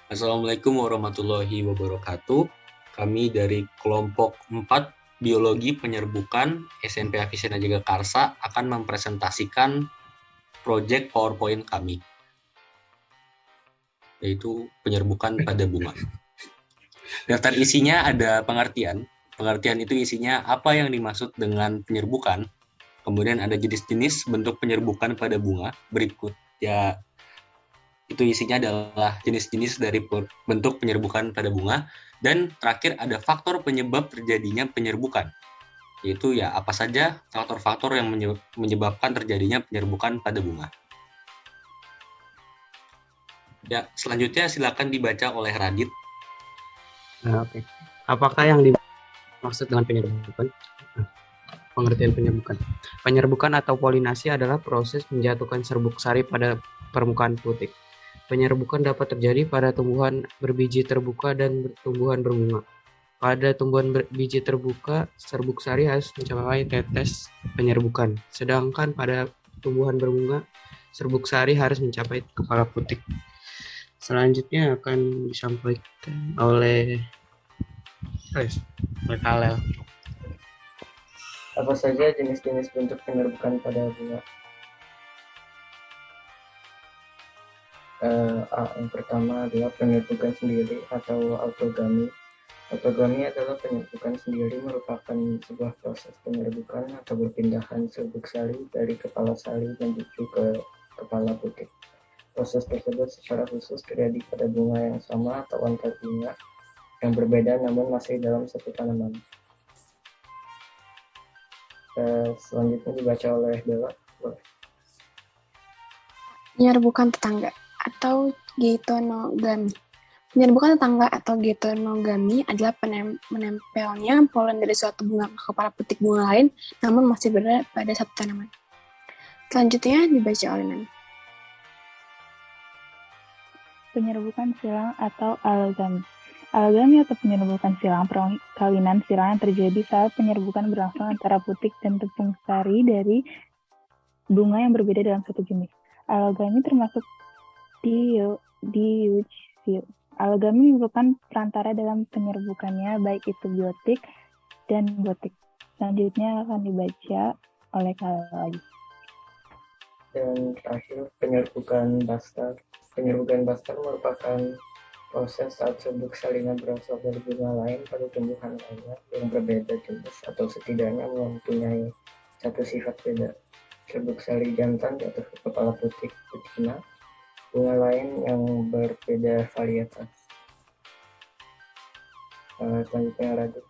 Assalamualaikum warahmatullahi wabarakatuh. Kami dari kelompok 4 Biologi Penyerbukan SMP Avicenna Jagakarsa akan mempresentasikan proyek PowerPoint kami, yaitu penyerbukan pada bunga. Daftar isinya ada pengertian. Pengertian itu isinya apa yang dimaksud dengan penyerbukan. Kemudian ada jenis-jenis bentuk penyerbukan pada bunga. Berikut ya, itu isinya adalah jenis-jenis dari bentuk penyerbukan pada bunga. Dan terakhir ada faktor penyebab terjadinya penyerbukan, yaitu ya apa saja faktor-faktor yang menyebabkan terjadinya penyerbukan pada bunga. Ya, selanjutnya silakan dibaca oleh Radit. Oke. Apakah yang dimaksud dengan penyerbukan? Pengertian penyerbukan. Penyerbukan atau polinasi adalah proses menjatuhkan serbuk sari pada permukaan putik. Penyerbukan dapat terjadi pada tumbuhan berbiji terbuka dan tumbuhan berbunga. Pada tumbuhan berbiji terbuka, serbuk sari harus mencapai tetes penyerbukan. Sedangkan pada tumbuhan berbunga, serbuk sari harus mencapai kepala putik. Selanjutnya akan disampaikan oleh Kalel. Apa saja jenis-jenis bentuk penyerbukan pada bunga? Yang pertama adalah penyerbukan sendiri atau autogami. Autogami adalah penyerbukan sendiri, merupakan sebuah proses penyerbukan atau berpindahan serbuk sari dari kepala sari menuju ke kepala putik. Proses tersebut secara khusus terjadi pada bunga yang sama atau antar bunga yang berbeda namun masih dalam satu tanaman. Selanjutnya dibaca oleh Bella. Penyerbukan tetangga atau geitonogami. Penyerbukan tetangga atau geitonogami adalah menempelnya polen dari suatu bunga ke kepala putik bunga lain, namun masih berada pada satu tanaman. Selanjutnya dibaca oleh Nani. Penyerbukan silang atau alogami. Alogami atau penyerbukan silang, perkawinan silang yang terjadi saat penyerbukan berlangsung antara putik dan tepung sari dari bunga yang berbeda dalam satu jenis. Alogami termasuk diuchsil. Alogami merupakan perantara dalam penyerbukannya, baik itu biotik dan botik. Selanjutnya akan dibaca oleh Kalel lagi. Dan terakhir, penyerbukan bastar. Penyerbukan bastar merupakan proses saat serbuk salinan berasal dari bunga lain pada tumbuhan lainnya yang berbeda jenis atau setidaknya mempunyai satu sifat beda. Serbuk sari jantan jatuh ke kepala putik betina bunga lain yang berbeda varietas. Selanjutnya Radit.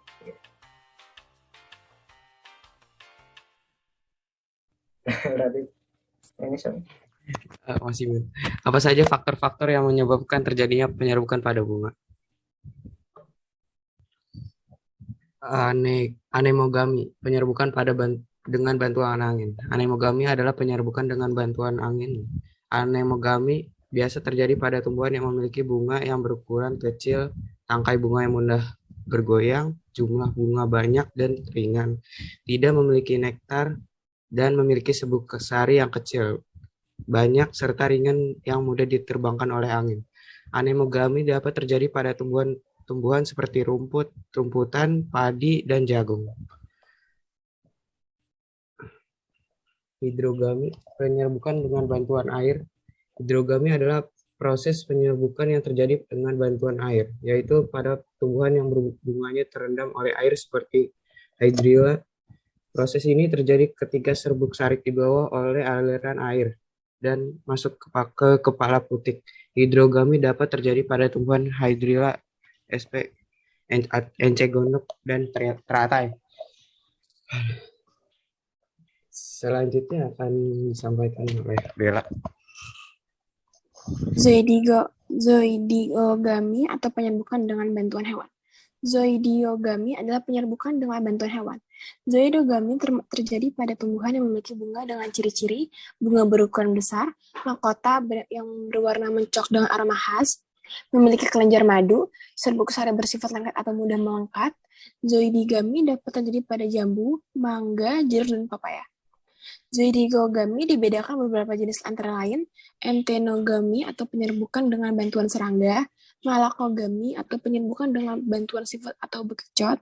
Radit, ini sama. Masih apa saja faktor-faktor yang menyebabkan terjadinya penyerbukan pada bunga? Anemogami, penyerbukan dengan bantuan angin. Anemogami adalah penyerbukan dengan bantuan angin. Anemogami biasa terjadi pada tumbuhan yang memiliki bunga yang berukuran kecil, tangkai bunga yang mudah bergoyang, jumlah bunga banyak dan ringan, tidak memiliki nektar, dan memiliki serbuk sari yang kecil, banyak, serta ringan yang mudah diterbangkan oleh angin. Anemogami dapat terjadi pada tumbuhan seperti rumput, rumputan, padi, dan jagung. Hidrogami, penyerbukan dengan bantuan air. Hidrogami adalah proses penyerbukan yang terjadi dengan bantuan air, yaitu pada tumbuhan yang bunganya terendam oleh air seperti hydrilla. Proses ini terjadi ketika serbuk sari dibawa oleh aliran air dan masuk ke kepala putik. Hidrogami dapat terjadi pada tumbuhan hydrilla sp. Encegonuk dan teratai. Selanjutnya akan disampaikan oleh Bella. Zoidiogami atau penyerbukan dengan bantuan hewan. Zoidiogami adalah penyerbukan dengan bantuan hewan. Zoidogami terjadi pada tumbuhan yang memiliki bunga dengan ciri-ciri bunga berukuran besar, mahkota yang berwarna mencok dengan aroma khas, memiliki kelenjar madu, serbuk sari bersifat lengket atau mudah melengkat. Zoidigami dapat terjadi pada jambu, mangga, jeruk, dan papaya. Zoidigogami dibedakan beberapa jenis antara lain entenogami atau penyerbukan dengan bantuan serangga, malakogami atau penyerbukan dengan bantuan sifat atau bekicot,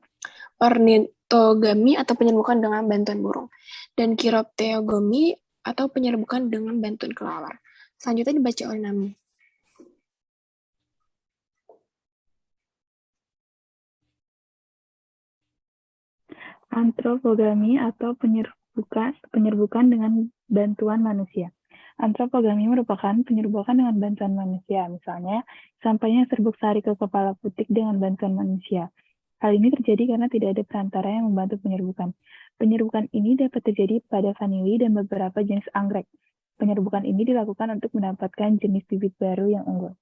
ornitogami atau penyerbukan dengan bantuan burung, dan kiropteogami atau penyerbukan dengan bantuan kelawar. Selanjutnya dibaca oleh Nami. Antropogami atau penyerbukan dengan bantuan manusia. Antropogami merupakan penyerbukan dengan bantuan manusia. Misalnya, sampainya serbuk sari ke kepala putik dengan bantuan manusia. Hal ini terjadi karena tidak ada perantara yang membantu penyerbukan. Penyerbukan ini dapat terjadi pada vanili dan beberapa jenis anggrek. Penyerbukan ini dilakukan untuk mendapatkan jenis bibit baru yang unggul.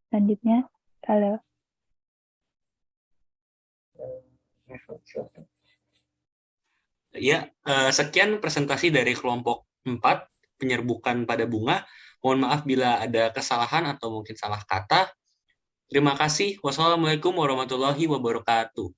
Selanjutnya, halo. Ya, sekian presentasi dari kelompok 4, penyerbukan pada bunga. Mohon maaf bila ada kesalahan atau mungkin salah kata. Terima kasih. Wassalamualaikum warahmatullahi wabarakatuh.